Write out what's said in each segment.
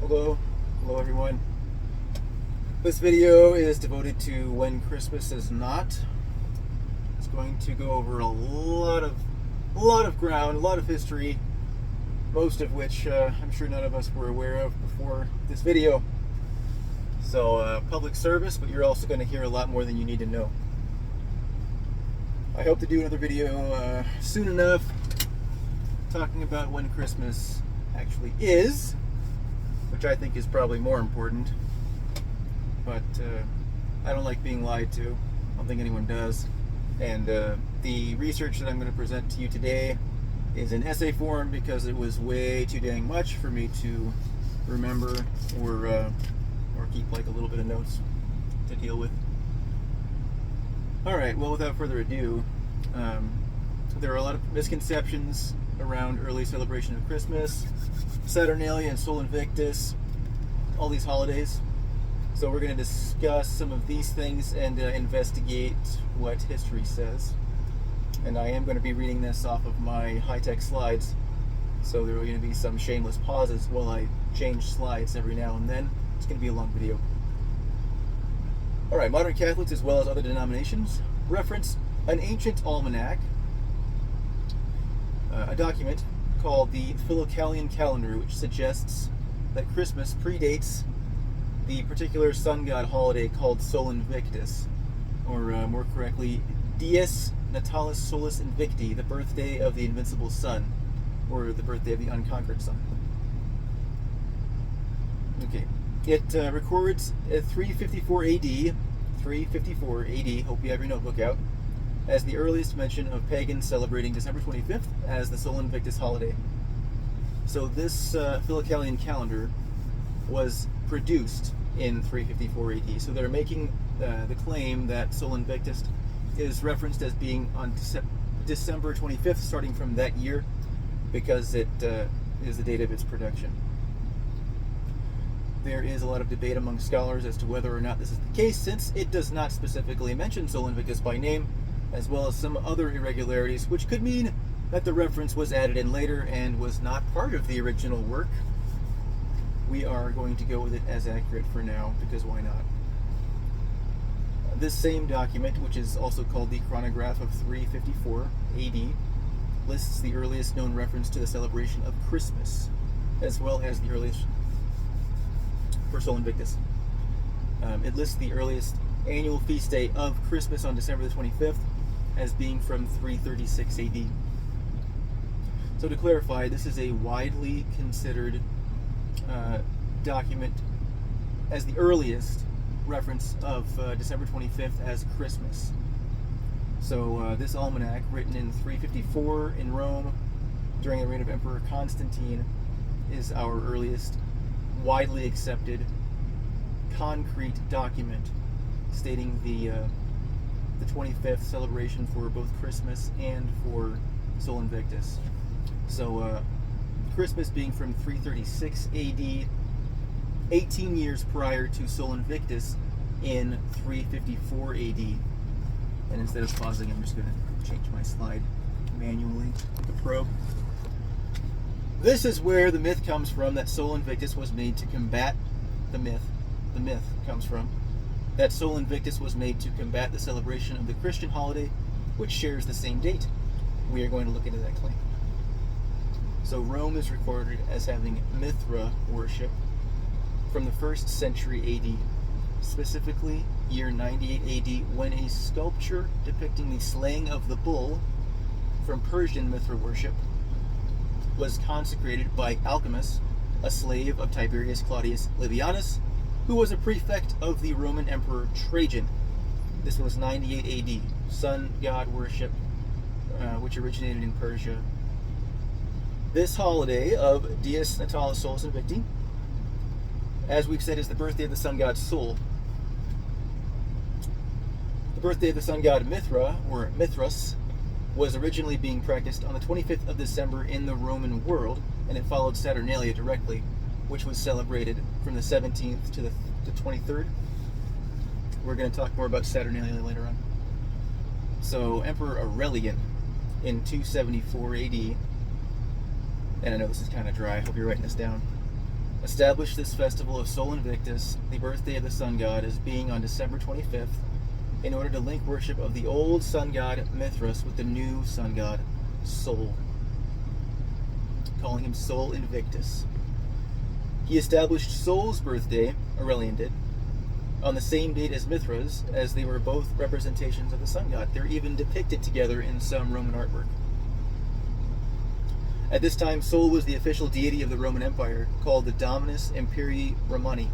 Hello everyone. This video is devoted to when Christmas is not. It's going to go over a lot of ground, a lot of history, most of which I'm sure none of us were aware of before this video. So public service, but you're also going to hear a lot more than you need to know. I hope to do another video soon enough talking about when Christmas actually is, which I think is probably more important. But I don't like being lied to. I don't think anyone does. And the research that I'm going to present to you today is in essay form because it was way too dang much for me to remember or keep like a little bit of notes to deal with. Alright, well, without further ado, there are a lot of misconceptions around early celebration of Christmas, Saturnalia and Sol Invictus, all these holidays. So we're going to discuss some of these things and investigate what history says. And I am going to be reading this off of my high-tech slides, so there are going to be some shameless pauses while I change slides every now and then. It's going to be a long video. Alright, modern Catholics as well as other denominations reference an ancient almanac, a document called the Philocalian calendar, which suggests that Christmas predates the particular sun god holiday called Sol Invictus, or more correctly, Dies Natalis Solis Invicti, the birthday of the invincible sun, or the birthday of the unconquered sun. Okay, it records 354 AD, hope you have your notebook out, as the earliest mention of pagans celebrating December 25th as the Sol Invictus holiday. So this Philocalian calendar was produced in 354 AD. So they're making the claim that Sol Invictus is referenced as being on December 25th, starting from that year, because it is the date of its production. There is a lot of debate among scholars as to whether or not this is the case, since it does not specifically mention Sol Invictus by name, as well as some other irregularities, which could mean that the reference was added in later and was not part of the original work. We are going to go with it as accurate for now, because why not? This same document, which is also called the Chronograph of 354 AD, lists the earliest known reference to the celebration of Christmas, as well as the earliest for Sol Invictus. It lists the earliest annual feast day of Christmas on December the 25th as being from 336 AD. So to clarify, this is a widely considered document as the earliest reference of December 25th as Christmas. So this almanac, written in 354 in Rome during the reign of Emperor Constantine, is our earliest widely accepted concrete document stating the 25th celebration for both Christmas and for Sol Invictus. So Christmas being from 336 AD, 18 years prior to Sol Invictus in 354 AD. And instead of pausing, I'm just going to change my slide manually with a probe. This is where the myth comes from that Sol Invictus was made to combat the myth. The myth comes from that Sol Invictus was made to combat the celebration of the Christian holiday, which shares the same date. We are going to look into that claim. So Rome is recorded as having Mithra worship from the 1st century AD, specifically year 98 AD, when a sculpture depicting the slaying of the bull from Persian Mithra worship was consecrated by Alcimus, a slave of Tiberius Claudius Livianus, who was a prefect of the Roman Emperor Trajan. This was 98 AD, sun god worship, which originated in Persia. This holiday of Dies Natalis Solis Invicti, as we've said, is the birthday of the sun god Sol. The birthday of the sun god Mithra, or Mithras, was originally being practiced on the 25th of December in the Roman world, and it followed Saturnalia directly, which was celebrated from the 17th to the 23rd. We're going to talk more about Saturnalia later on. So Emperor Aurelian in 274 AD, and I know this is kind of dry, I hope you're writing this down, established this festival of Sol Invictus, the birthday of the sun god, as being on December 25th, in order to link worship of the old sun god Mithras with the new sun god Sol, calling him Sol Invictus. He established Sol's birthday, Aurelian did, on the same date as Mithras, as they were both representations of the sun god. They're even depicted together in some Roman artwork. At this time, Sol was the official deity of the Roman Empire, called the Dominus Imperii Romani.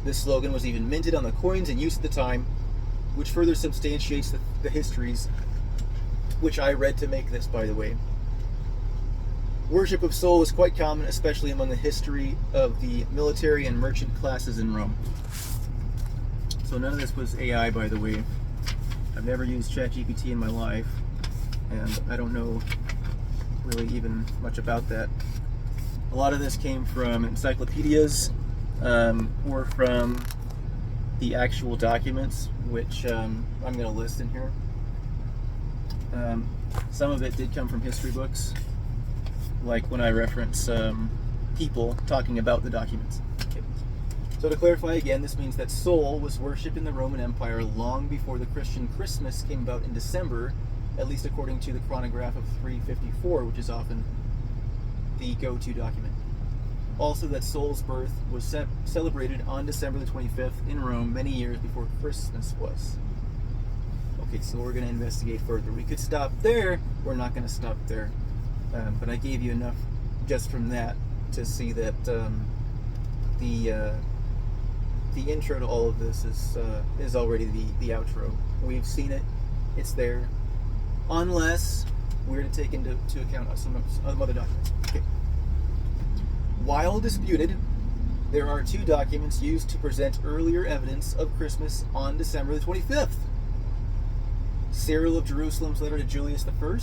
This slogan was even minted on the coins in use at the time, which further substantiates the histories, which I read to make this, by the way. Worship of Sol was quite common, especially among the history of the military and merchant classes in Rome. So none of this was AI, by the way. I've never used ChatGPT in my life, and I don't know really even much about that. A lot of this came from encyclopedias or from the actual documents, which I'm going to list in here. Some of it did come from history books, like when I reference people talking about the documents. Okay. So to clarify again, this means that Sol was worshipped in the Roman Empire long before the Christian Christmas came about in December, at least according to the chronograph of 354, which is often the go-to document. Also that Sol's birth was celebrated on December the 25th in Rome many years before Christmas was. Okay, so we're going to investigate further. We could stop there. We're not going to stop there. But I gave you enough just from that to see that the intro to all of this is already the outro. We've seen it. It's there. Unless we're to take into account some other documents. Okay. While disputed, there are two documents used to present earlier evidence of Christmas on December the 25th. Cyril of Jerusalem's letter to Julius I,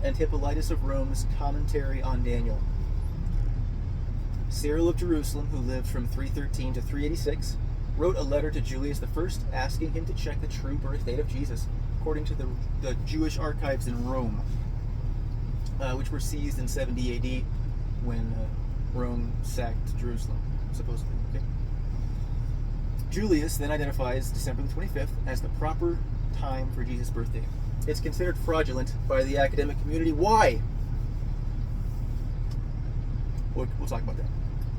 and Hippolytus of Rome's commentary on Daniel. Cyril of Jerusalem, who lived from 313 to 386, wrote a letter to Julius I asking him to check the true birth date of Jesus, according to the Jewish archives in Rome, which were seized in 70 AD when Rome sacked Jerusalem, supposedly. Okay. Julius then identifies December the 25th as the proper time for Jesus' birthday. It's considered fraudulent by the academic community. Why? We'll talk about that.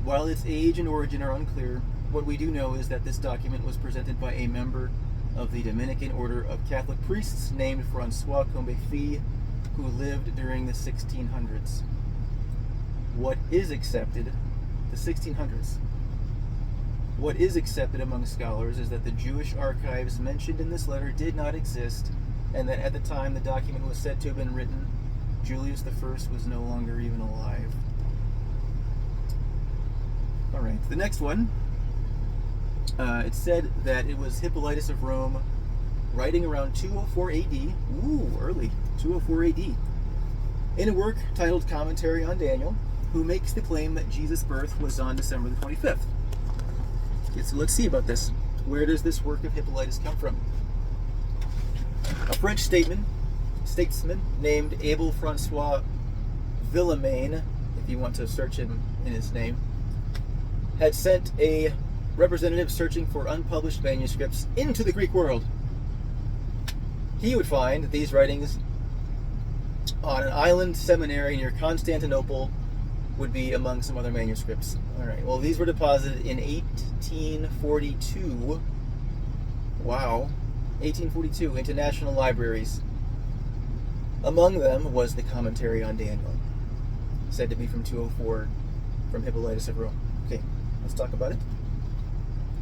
While its age and origin are unclear, what we do know is that this document was presented by a member of the Dominican order of Catholic priests named Francois Combeferre, who lived during the 1600s. What is accepted, the 1600s, what is accepted among scholars is that the Jewish archives mentioned in this letter did not exist, and that at the time the document was said to have been written, Julius I was no longer even alive. Alright, the next one, it said that it was Hippolytus of Rome writing around 204 AD, ooh, early, 204 AD, in a work titled Commentary on Daniel, who makes the claim that Jesus' birth was on December the 25th. Okay, so let's see about this. Where does this work of Hippolytus come from? A French statesman named Abel Francois Villemain, if you want to search him in his name, had sent a representative searching for unpublished manuscripts into the Greek world. He would find these writings on an island seminary near Constantinople would be among some other manuscripts. Alright, well, these were deposited in 1842. Wow. 1842 into national libraries. Among them was the Commentary on Daniel, said to be from 204 from Hippolytus of Rome. Okay, let's talk about it.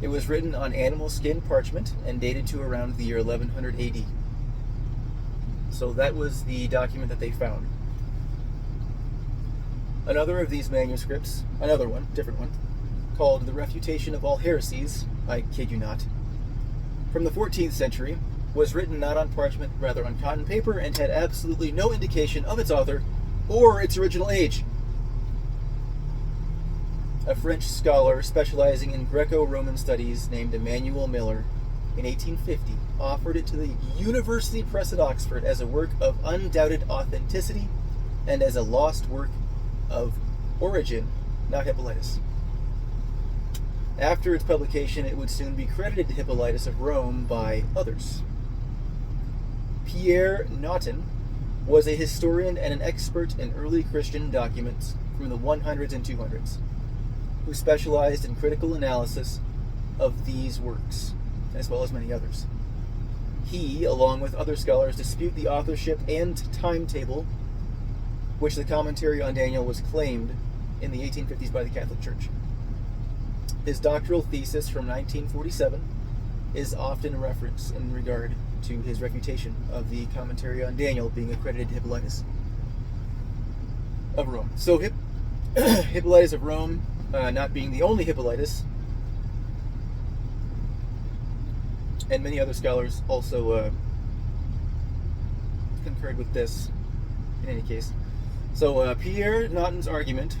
It was written on animal skin parchment and dated to around the year 1100 AD. So that was the document that they found. Another of these manuscripts, another one, different one, called The Refutation of All Heresies, I kid you not, from the 14th century, was written not on parchment, rather on cotton paper, and had absolutely no indication of its author or its original age. A French scholar specializing in Greco-Roman studies named Emmanuel Miller, in 1850, offered it to the University Press at Oxford as a work of undoubted authenticity and as a lost work of origin, not Hippolytus. After its publication, it would soon be credited to Hippolytus of Rome by others. Pierre Naughton was a historian and an expert in early Christian documents from the 100s and 200s, who specialized in critical analysis of these works, as well as many others. He, along with other scholars, dispute the authorship and timetable which the commentary on Daniel was claimed in the 1850s by the Catholic Church. His doctoral thesis from 1947 is often referenced in regard to his refutation of the commentary on Daniel being accredited to Hippolytus of Rome. So Hippolytus of Rome, not being the only Hippolytus, and many other scholars also concurred with this in any case. So Pierre Naughton's argument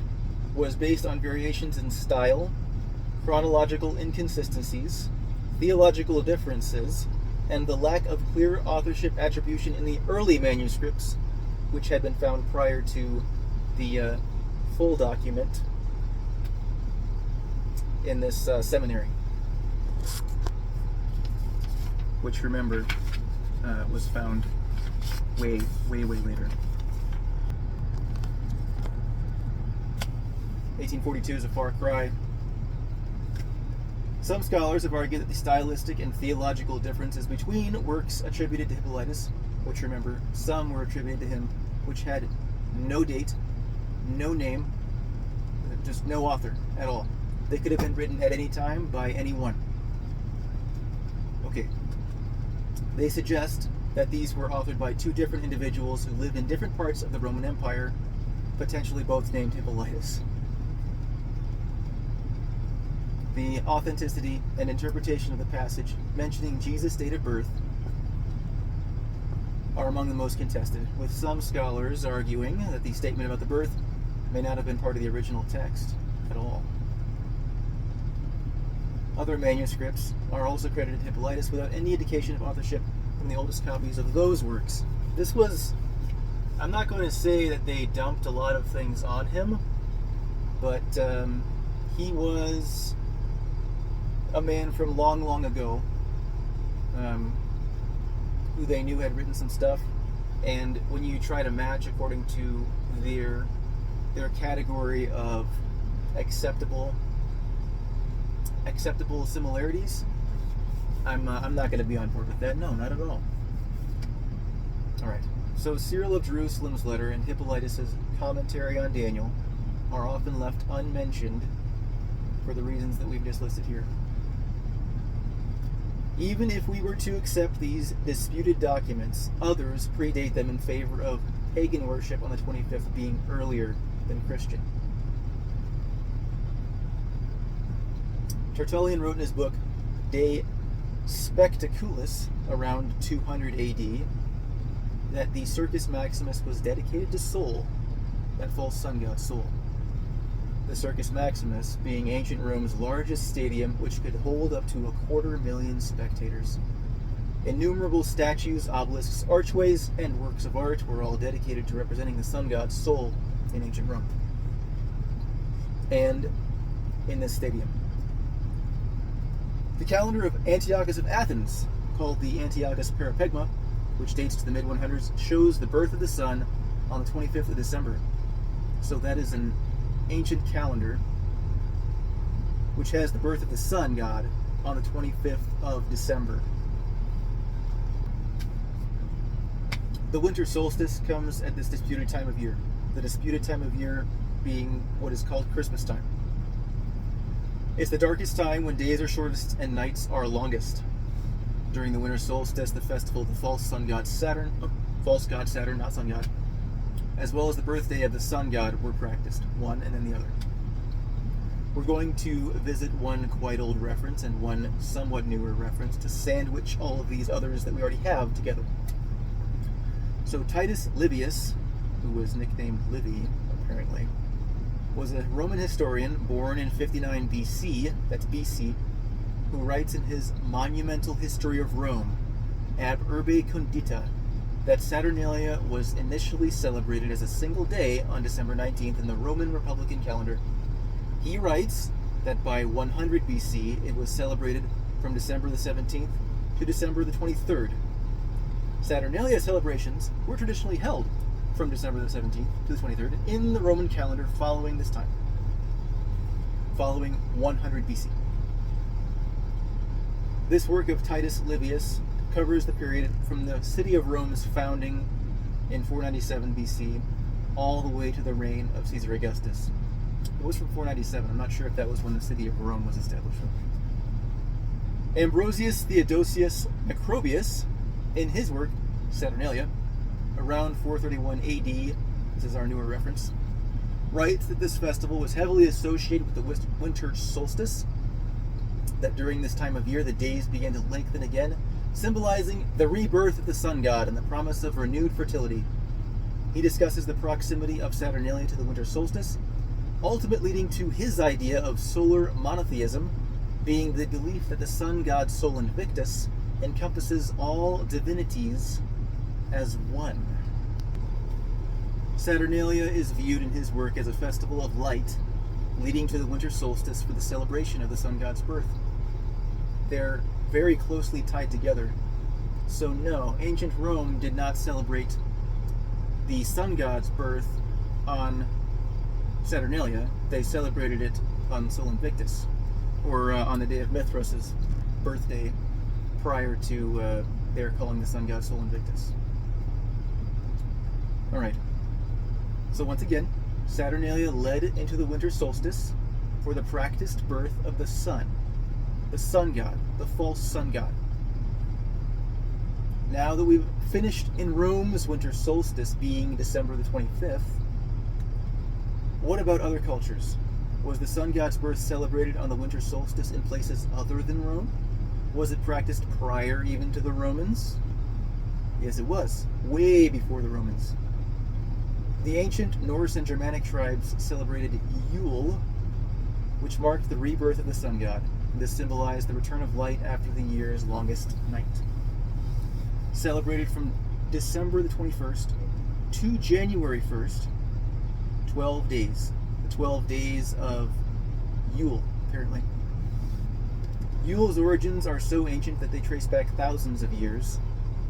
was based on variations in style, chronological inconsistencies, theological differences, and the lack of clear authorship attribution in the early manuscripts, which had been found prior to the full document in this seminary, which, remember, was found way later. 1842 is a far cry. Some scholars have argued that the stylistic and theological differences between works attributed to Hippolytus, which, remember, some were attributed to him, which had no date, no name, just no author at all. They could have been written at any time by anyone. Okay. They suggest that these were authored by two different individuals who lived in different parts of the Roman Empire, potentially both named Hippolytus. The authenticity and interpretation of the passage mentioning Jesus' date of birth are among the most contested, with some scholars arguing that the statement about the birth may not have been part of the original text at all. Other manuscripts are also credited to Hippolytus without any indication of authorship from the oldest copies of those works. This was, I'm not going to say that they dumped a lot of things on him, but he was a man from long ago who they knew had written some stuff, and when you try to match according to their category of acceptable similarities, I'm not going to be on board with that. No, not at all. All right. So Cyril of Jerusalem's letter and Hippolytus's commentary on Daniel are often left unmentioned for the reasons that we've just listed here. Even if we were to accept these disputed documents, others predate them in favor of pagan worship on the 25th being earlier than Christian. Tertullian wrote in his book De Spectaculis around 200 AD that the Circus Maximus was dedicated to Sol, that false sun god Sol. The Circus Maximus being ancient Rome's largest stadium, which could hold up to 250,000 spectators. Innumerable statues, obelisks, archways, and works of art were all dedicated to representing the sun god Sol in ancient Rome and in this stadium. The calendar of Antiochus of Athens, called the Antiochus Parapegma, which dates to the mid-100s, shows the birth of the sun on the 25th of December. So that is an ancient calendar which has the birth of the sun god on the 25th of December. The winter solstice comes at this disputed time of year. The disputed time of year being what is called Christmas time. It's the darkest time when days are shortest and nights are longest. During the winter solstice, the festival of the false god Saturn, not sun god, as well as the birthday of the sun god were practiced, one and then the other. We're going to visit one quite old reference and one somewhat newer reference to sandwich all of these others that we already have together. So Titus Livius, who was nicknamed Livy, apparently, was a Roman historian born in 59 BC, that's BC, who writes in his monumental history of Rome, Ab Urbe Condita, that Saturnalia was initially celebrated as a single day on December 19th in the Roman Republican calendar. He writes that by 100 BC it was celebrated from December the 17th to December the 23rd. Saturnalia celebrations were traditionally held from December the 17th to the 23rd in the Roman calendar following this time, following 100 BC. This work of Titus Livius covers the period from the city of Rome's founding in 497 BC all the way to the reign of Caesar Augustus. It was from 497. I'm not sure if that was when the city of Rome was established. Ambrosius Theodosius Macrobius, in his work Saturnalia, around 431 AD, this is our newer reference, writes that this festival was heavily associated with the winter solstice, that during this time of year the days began to lengthen again, symbolizing the rebirth of the sun god and the promise of renewed fertility. He discusses the proximity of Saturnalia to the winter solstice, ultimately leading to his idea of solar monotheism, being the belief that the sun god Sol Invictus encompasses all divinities as one. Saturnalia is viewed in his work as a festival of light, leading to the winter solstice for the celebration of the sun god's birth. They're very closely tied together. So no, ancient Rome did not celebrate the sun god's birth on Saturnalia. They celebrated it on Sol Invictus, or on the day of Mithras' birthday, prior to their calling the sun god Sol Invictus. Alright, so once again, Saturnalia led into the winter solstice for the practiced birth of the sun god, the false sun god. Now that we've finished in Rome's winter solstice being December the 25th, what about other cultures? Was the sun god's birth celebrated on the winter solstice in places other than Rome? Was it practiced prior even to the Romans? Yes, it was, way before the Romans. The ancient Norse and Germanic tribes celebrated Yule, which marked the rebirth of the sun god. This symbolized the return of light after the year's longest night. Celebrated from December the 21st to January 1st, 12 days. The 12 days of Yule, apparently. Yule's origins are so ancient that they trace back thousands of years,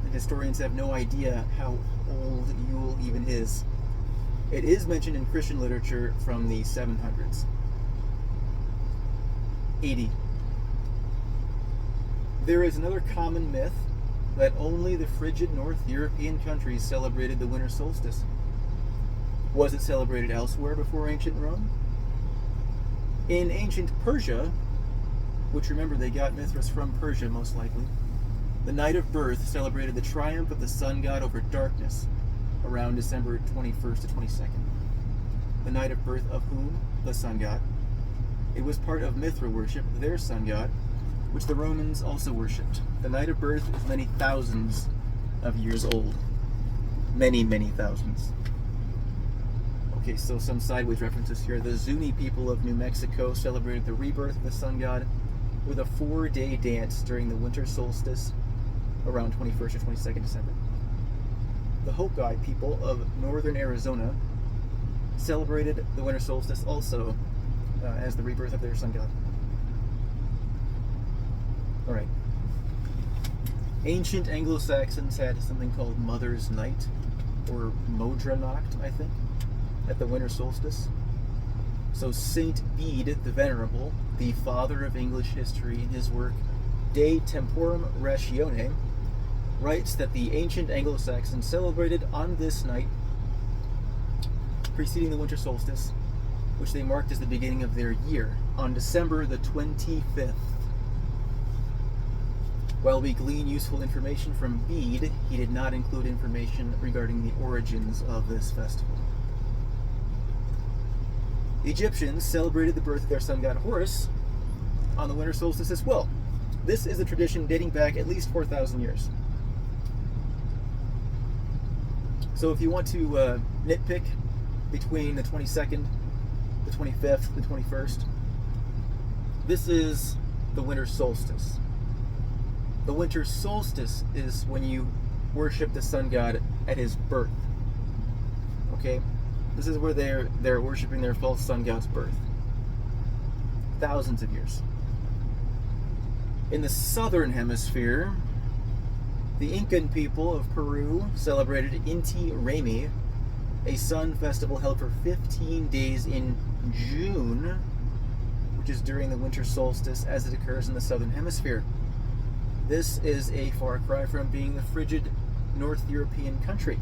and historians have no idea how old Yule even is. It is mentioned in Christian literature from the 700s. 80. There is another common myth that only the frigid North European countries celebrated the winter solstice. Was it celebrated elsewhere before ancient Rome? In ancient Persia, which remember they got Mithras from Persia most likely, the night of birth celebrated the triumph of the sun god over darkness around December 21st to 22nd. The night of birth of whom? The sun god. It was part of Mithra worship, their sun god, which the Romans also worshipped. The night of birth is many thousands of years old. Many, many thousands. Okay, so some sideways references here. The Zuni people of New Mexico celebrated the rebirth of the sun god with a 4-day dance during the winter solstice around 21st or 22nd December. The Hopi people of northern Arizona celebrated the winter solstice also as the rebirth of their sun god. Alright. Ancient Anglo-Saxons had something called Mother's Night, or Modranacht, I think, at the winter solstice. So Saint Bede the Venerable, the father of English history, in his work De Temporum Ratione, writes that the ancient Anglo-Saxons celebrated on this night preceding the winter solstice, which they marked as the beginning of their year, on December the 25th. While we glean useful information from Bede, he did not include information regarding the origins of this festival. The Egyptians celebrated the birth of their sun god Horus on the winter solstice as well. This is a tradition dating back at least 4,000 years. So if you want to nitpick between the 22nd, the 25th, the 21st, this is the winter solstice. The winter solstice is when you worship the sun god at his birth. Okay? This is where they're worshiping their false sun god's birth. thousands of years. In the southern hemisphere, the Incan people of Peru celebrated Inti Raymi, a sun festival held for 15 days in June, which is during the winter solstice as it occurs in the southern hemisphere. This is a far cry from being the frigid North European country.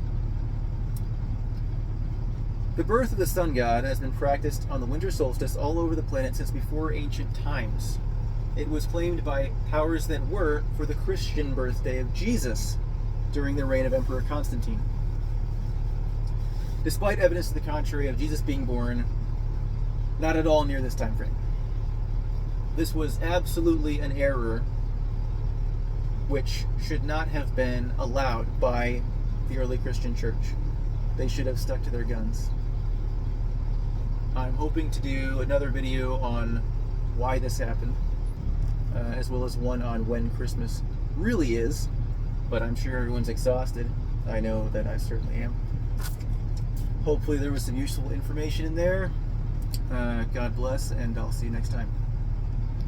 The birth of the sun god has been practiced on the winter solstice all over the planet since before ancient times. It was claimed by powers that were for the Christian birthday of Jesus during the reign of Emperor Constantine. Despite evidence to the contrary of Jesus being born, not at all near this time frame. This was absolutely an error which should not have been allowed by the early Christian church. They should have stuck to their guns. I'm hoping to do another video on why this happened, as well as one on when Christmas really is, but I'm sure everyone's exhausted. I know that I certainly am. Hopefully there was some useful information in there. God bless, and I'll see you next time.